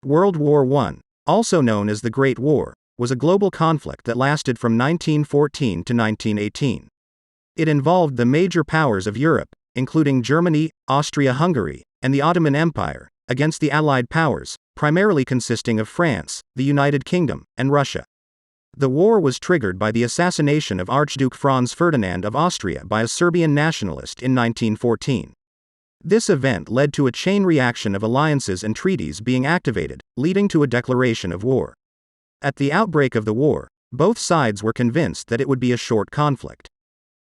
World War I, also known as the Great War, was a global conflict that lasted from 1914 to 1918. It involved the major powers of Europe, including Germany, Austria-Hungary, and the Ottoman Empire, against the Allied powers, primarily consisting of France, the United Kingdom, and Russia. The war was triggered by the assassination of Archduke Franz Ferdinand of Austria by a Serbian nationalist in 1914. This event led to a chain reaction of alliances and treaties being activated, leading to a declaration of war. At the outbreak of the war, both sides were convinced that it would be a short conflict.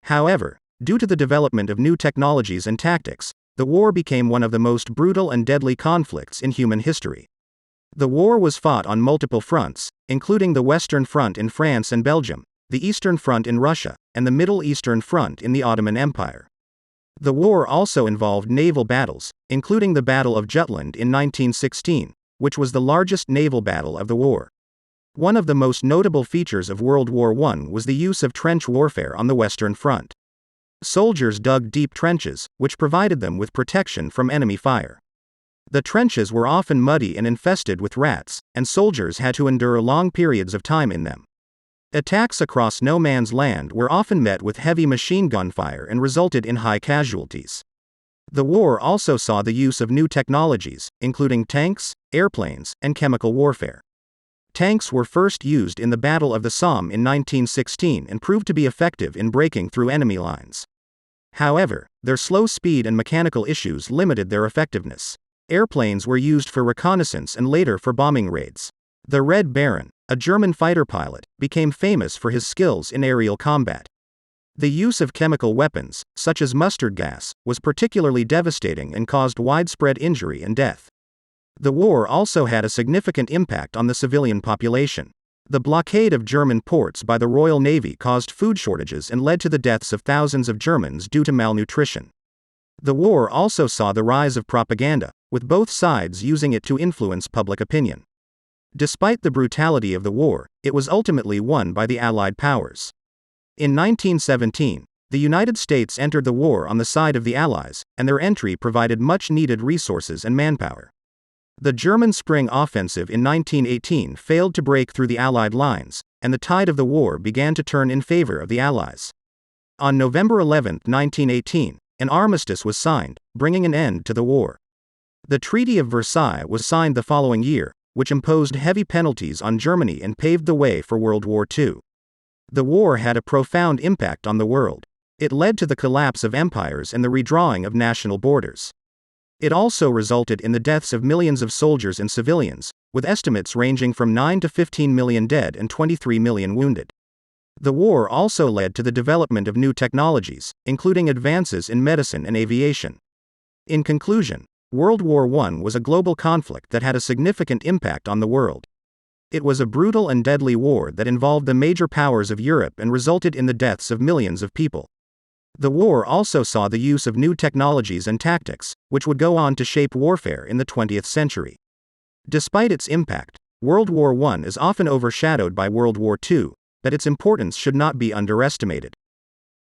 However, due to the development of new technologies and tactics, the war became one of the most brutal and deadly conflicts in human history. The war was fought on multiple fronts, including the Western Front in France and Belgium, the Eastern Front in Russia, and the Middle Eastern Front in the Ottoman Empire. The war also involved naval battles, including the Battle of Jutland in 1916, which was the largest naval battle of the war. One of the most notable features of World War I was the use of trench warfare on the Western Front. Soldiers dug deep trenches, which provided them with protection from enemy fire. The trenches were often muddy and infested with rats, and soldiers had to endure long periods of time in them. Attacks across no man's land were often met with heavy machine gun fire and resulted in high casualties. The war also saw the use of new technologies, including tanks, airplanes, and chemical warfare. Tanks were first used in the Battle of the Somme in 1916 and proved to be effective in breaking through enemy lines. However, their slow speed and mechanical issues limited their effectiveness. Airplanes were used for reconnaissance and later for bombing raids. The Red Baron, a German fighter pilot, became famous for his skills in aerial combat. The use of chemical weapons, such as mustard gas, was particularly devastating and caused widespread injury and death. The war also had a significant impact on the civilian population. The blockade of German ports by the Royal Navy caused food shortages and led to the deaths of thousands of Germans due to malnutrition. The war also saw the rise of propaganda, with both sides using it to influence public opinion. Despite the brutality of the war, it was ultimately won by the Allied powers. In 1917, the United States entered the war on the side of the Allies, and their entry provided much-needed resources and manpower. The German Spring Offensive in 1918 failed to break through the Allied lines, and the tide of the war began to turn in favor of the Allies. On November 11, 1918, an armistice was signed, bringing an end to the war. The Treaty of Versailles was signed the following year, which imposed heavy penalties on Germany and paved the way for World War II. The war had a profound impact on the world. It led to the collapse of empires and the redrawing of national borders. It also resulted in the deaths of millions of soldiers and civilians, with estimates ranging from 9 to 15 million dead and 23 million wounded. The war also led to the development of new technologies, including advances in medicine and aviation. In conclusion, World War I was a global conflict that had a significant impact on the world. It was a brutal and deadly war that involved the major powers of Europe and resulted in the deaths of millions of people. The war also saw the use of new technologies and tactics, which would go on to shape warfare in the 20th century. Despite its impact, World War I is often overshadowed by World War II, but its importance should not be underestimated.